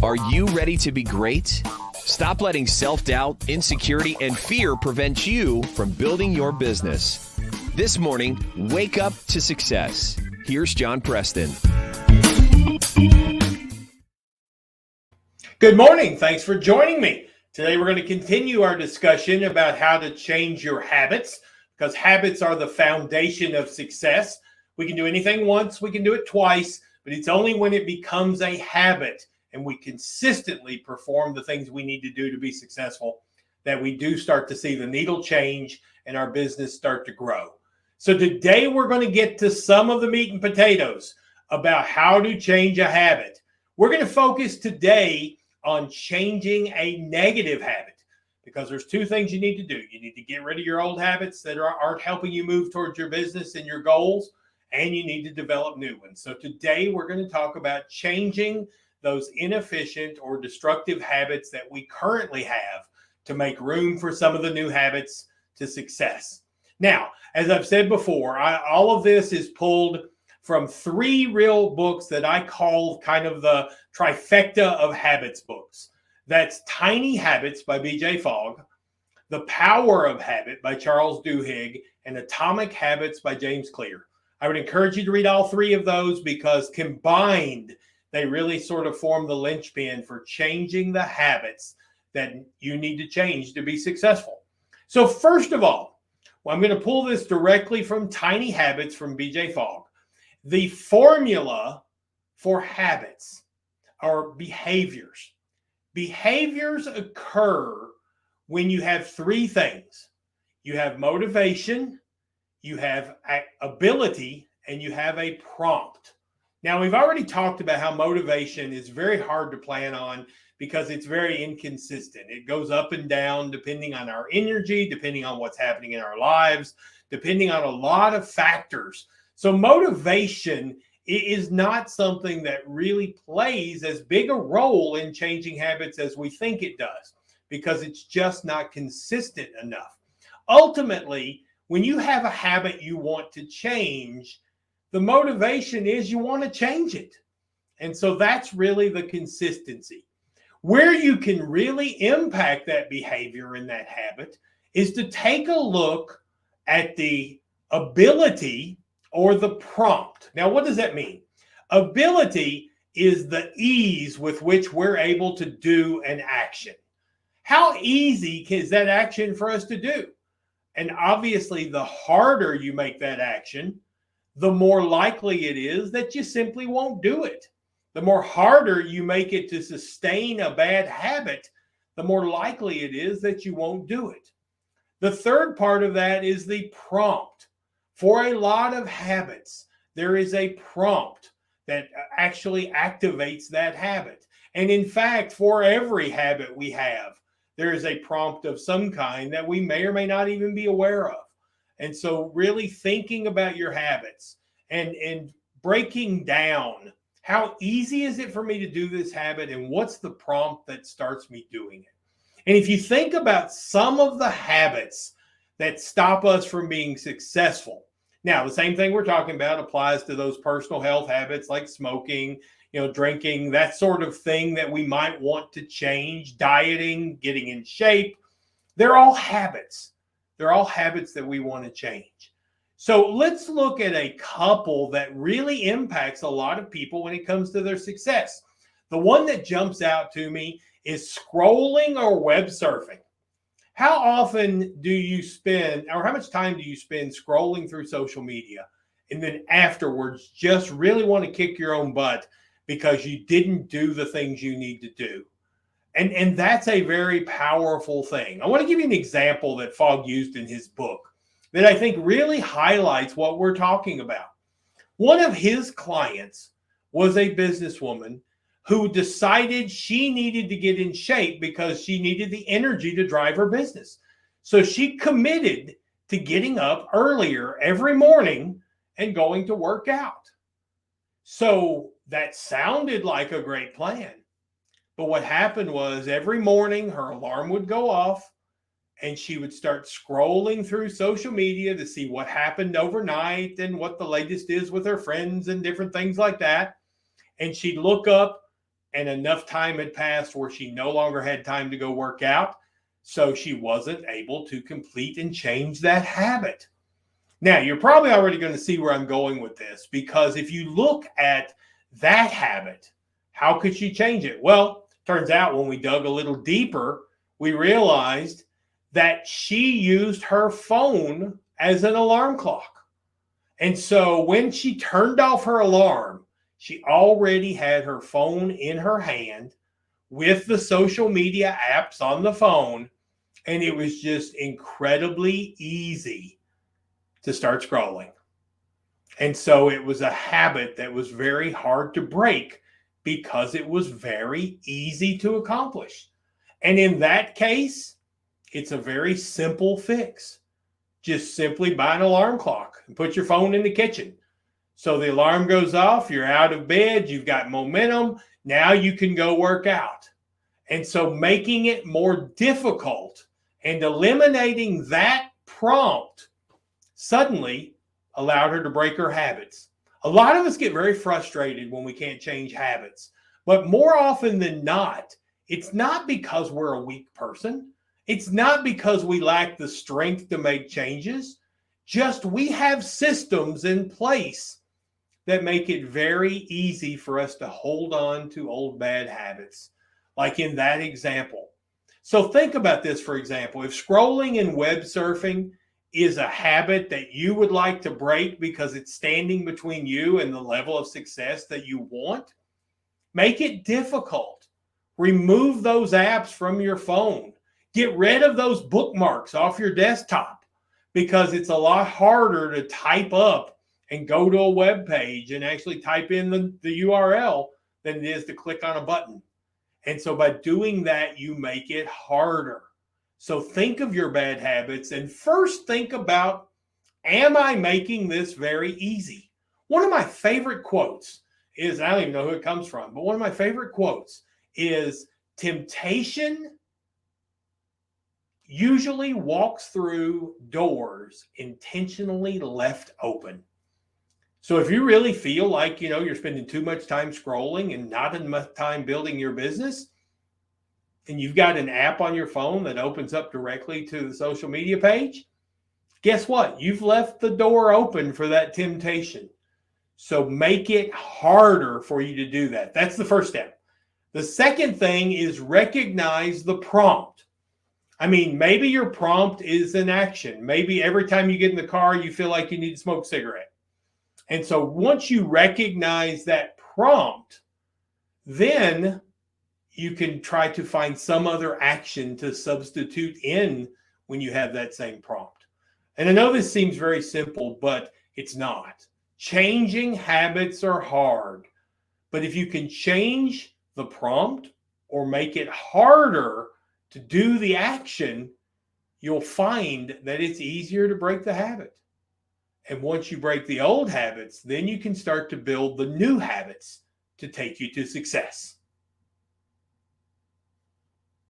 Are you ready to be great? Stop letting self-doubt, insecurity, and fear prevent you from building your business. This morning, wake up to success. Here's John Preston. Good morning. Thanks for joining me. Today, we're going to continue our discussion about how to change your habits, because habits are the foundation of success. We can do anything once, we can do it twice, but it's only when it becomes a habit and we consistently perform the things we need to do to be successful that we do start to see the needle change and our business start to grow. So today we're going to get to some of the meat and potatoes about how to change a habit. We're going to focus today on changing a negative habit, because there's two things you need to do. You need to get rid of your old habits that aren't helping you move towards your business and your goals, and you need to develop new ones. So today we're going to talk about changing those inefficient or destructive habits that we currently have to make room for some of the new habits to success. Now, as I've said before, all of this is pulled from three real books that I call kind of the trifecta of habits books. That's Tiny Habits by B.J. Fogg, The Power of Habit by Charles Duhigg, and Atomic Habits by James Clear. I would encourage you to read all three of those, because combined, they really sort of form the linchpin for changing the habits that you need to change to be successful. So first of all, I'm going to pull this directly from Tiny Habits from B.J. Fogg. The formula for habits are behaviors. Behaviors occur when you have three things. You have motivation, you have ability, and you have a prompt. Now, we've already talked about how motivation is very hard to plan on because it's very inconsistent. It goes up and down depending on our energy, depending on what's happening in our lives, depending on a lot of factors. So motivation is not something that really plays as big a role in changing habits as we think it does, because it's just not consistent enough. Ultimately, when you have a habit you want to change, the motivation is you want to change it. And so that's really the consistency. Where you can really impact that behavior and that habit is to take a look at the ability or the prompt. Now, what does that mean? Ability is the ease with which we're able to do an action. How easy is that action for us to do? And obviously, the harder you make that action, the more likely it is that you simply won't do it. The more harder you make it to sustain a bad habit, the more likely it is that you won't do it. The third part of that is the prompt. For a lot of habits, there is a prompt that actually activates that habit. And in fact, for every habit we have, there is a prompt of some kind that we may or may not even be aware of. And so really thinking about your habits and breaking down, how easy is it for me to do this habit, and what's the prompt that starts me doing it? And if you think about some of the habits that stop us from being successful, now the same thing we're talking about applies to those personal health habits like smoking, drinking, that sort of thing that we might want to change, dieting, getting in shape. They're all habits. They're all habits that we want to change. So let's look at a couple that really impacts a lot of people when it comes to their success. The one that jumps out to me is scrolling or web surfing. How often do you spend, or how much time do you spend scrolling through social media and then afterwards just really want to kick your own butt because you didn't do the things you need to do? And that's a very powerful thing. I want to give you an example that Fogg used in his book that I think really highlights what we're talking about. One of his clients was a businesswoman who decided she needed to get in shape because she needed the energy to drive her business. So she committed to getting up earlier every morning and going to work out. So that sounded like a great plan. But what happened was every morning her alarm would go off and she would start scrolling through social media to see what happened overnight and what the latest is with her friends and different things like that. And she'd look up and enough time had passed where she no longer had time to go work out. So she wasn't able to complete and change that habit. Now, you're probably already going to see where I'm going with this, because if you look at that habit, how could she change it? Well, turns out when we dug a little deeper, we realized that she used her phone as an alarm clock. And so when she turned off her alarm, she already had her phone in her hand with the social media apps on the phone, and it was just incredibly easy to start scrolling. And so it was a habit that was very hard to break because it was very easy to accomplish. And in that case, it's a very simple fix. Just simply buy an alarm clock and put your phone in the kitchen. So the alarm goes off, you're out of bed, you've got momentum, now you can go work out. And so making it more difficult and eliminating that prompt suddenly allowed her to break her habits. A lot of us get very frustrated when we can't change habits, but more often than not, it's not because we're a weak person. It's not because we lack the strength to make changes. Just we have systems in place that make it very easy for us to hold on to old bad habits, like in that example. So think about this, for example. If scrolling and web surfing is a habit that you would like to break because it's standing between you and the level of success that you want, make it difficult. Remove those apps from your phone. Get rid of those bookmarks off your desktop, because it's a lot harder to type up and go to a web page and actually type in the URL than it is to click on a button. And so by doing that, you make it harder. So think of your bad habits and first think about, am I making this very easy? One of my favorite quotes is, I don't even know who it comes from, but one of my favorite quotes is, temptation usually walks through doors intentionally left open. So if you really feel like, you're spending too much time scrolling and not enough time building your business, and you've got an app on your phone that opens up directly to the social media page, guess what? You've left the door open for that temptation. So make it harder for you to do that. That's the first step. The second thing is recognize the prompt. I mean, maybe your prompt is an action. Maybe every time you get in the car, you feel like you need to smoke a cigarette. And so once you recognize that prompt, then you can try to find some other action to substitute in when you have that same prompt. And I know this seems very simple, but it's not. Changing habits are hard. But if you can change the prompt or make it harder to do the action, you'll find that it's easier to break the habit. And once you break the old habits, then you can start to build the new habits to take you to success.